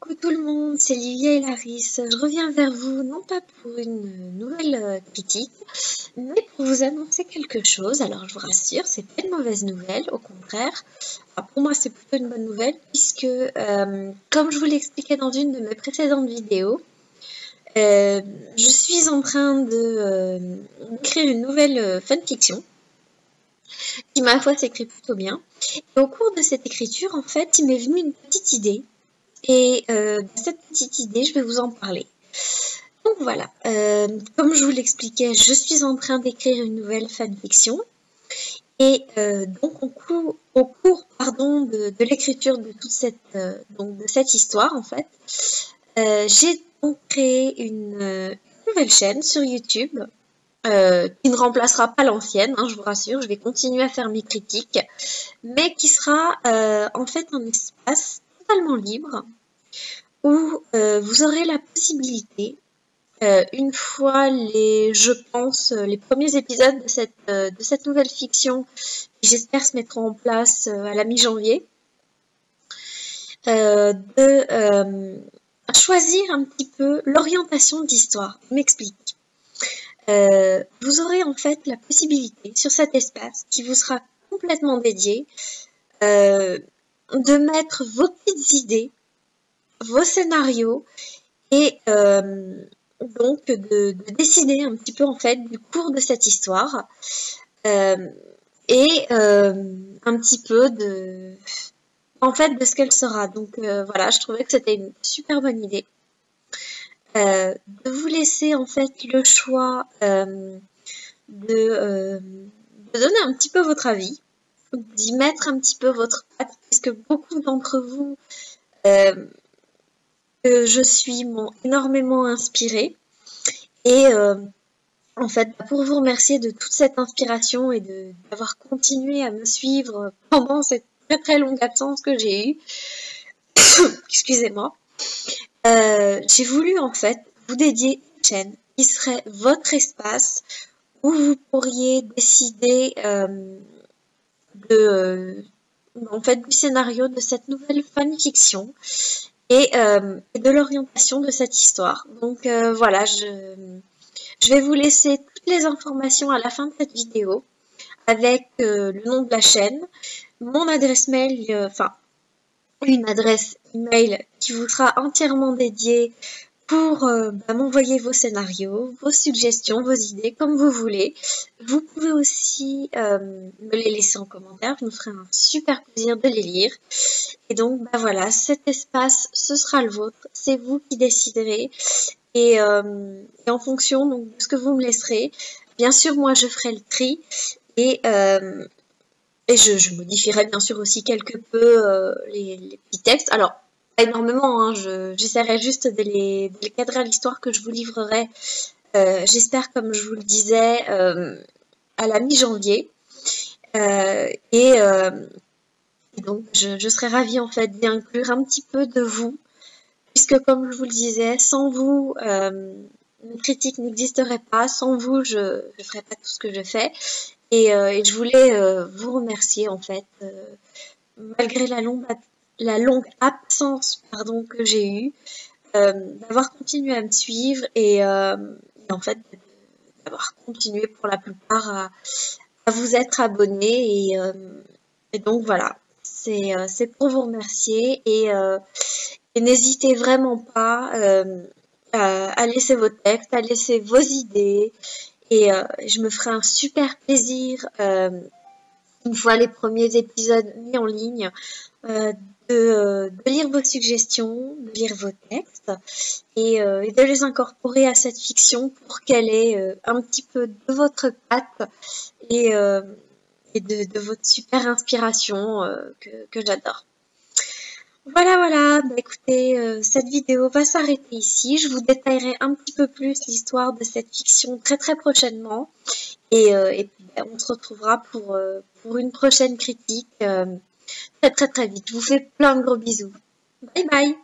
Coucou tout le monde, c'est Livia et Larisse. Je reviens vers vous, non pas pour une nouvelle critique, mais pour vous annoncer quelque chose. Alors je vous rassure, c'est pas une mauvaise nouvelle, au contraire. Enfin, pour moi c'est plutôt une bonne nouvelle, puisque comme je vous l'expliquais dans une de mes précédentes vidéos, je suis en train d'écrire une nouvelle fanfiction, qui ma foi s'écrit plutôt bien. Et au cours de cette écriture, en fait, il m'est venu une petite idée. Et cette petite idée, je vais vous en parler. Donc voilà, comme je vous l'expliquais, je suis en train d'écrire une nouvelle fanfiction. Et donc au cours de l'écriture de toute cette histoire, en fait, j'ai donc créé une nouvelle chaîne sur YouTube qui ne remplacera pas l'ancienne, hein, je vous rassure, je vais continuer à faire mes critiques, mais qui sera en fait un espace totalement libre où vous aurez la possibilité, une fois je pense, les premiers épisodes de cette nouvelle fiction, qui j'espère se mettront en place à la mi-janvier, de choisir un petit peu l'orientation de l'histoire. Je m'explique. Vous aurez en fait la possibilité sur cet espace qui vous sera complètement dédié de mettre vos petites idées, vos scénarios et donc de décider un petit peu en fait du cours de cette histoire et un petit peu de ce qu'elle sera. Donc voilà, je trouvais que c'était une super bonne idée. De vous laisser en fait le choix de donner un petit peu votre avis, d'y mettre un petit peu votre patte, puisque beaucoup d'entre vous que je suis m'ont énormément inspirée. Et en fait, pour vous remercier de toute cette inspiration et d'avoir continué à me suivre pendant cette très très longue absence que j'ai eue, excusez-moi, j'ai voulu en fait vous dédier une chaîne qui serait votre espace où vous pourriez décider en fait, du scénario de cette nouvelle fanfiction et de l'orientation de cette histoire. Donc voilà, je vais vous laisser toutes les informations à la fin de cette vidéo avec le nom de la chaîne, mon adresse mail, une adresse email qui vous sera entièrement dédiée pour m'envoyer vos scénarios, vos suggestions, vos idées, comme vous voulez. Vous pouvez aussi me les laisser en commentaire, je me ferai un super plaisir de les lire. Et donc, voilà, cet espace, ce sera le vôtre, c'est vous qui déciderez. Et en fonction donc, de ce que vous me laisserez, bien sûr, moi, je ferai le tri et je modifierai bien sûr aussi quelque peu les petits textes. Alors, pas énormément, hein, j'essaierai juste de les cadrer à l'histoire que je vous livrerai, j'espère, comme je vous le disais, à la mi-janvier. Et donc, je serais ravie en fait d'y inclure un petit peu de vous, puisque comme je vous le disais, sans vous, mes critiques n'existeraient pas, sans vous, je ne ferais pas tout ce que je fais. Et je voulais vous remercier en fait, malgré la longue absence que j'ai eue, d'avoir continué à me suivre et en fait d'avoir continué pour la plupart à vous être abonnés et donc voilà, c'est pour vous remercier et n'hésitez vraiment pas à laisser vos textes, à laisser vos idées et je me ferai un super plaisir une fois les premiers épisodes mis en ligne de lire vos suggestions, de lire vos textes et de les incorporer à cette fiction pour qu'elle ait un petit peu de votre patte et de votre super inspiration que j'adore. Voilà, écoutez, cette vidéo va s'arrêter ici. Je vous détaillerai un petit peu plus l'histoire de cette fiction très très prochainement. Et puis, on se retrouvera pour une prochaine critique très très très vite. Je vous fais plein de gros bisous. Bye bye!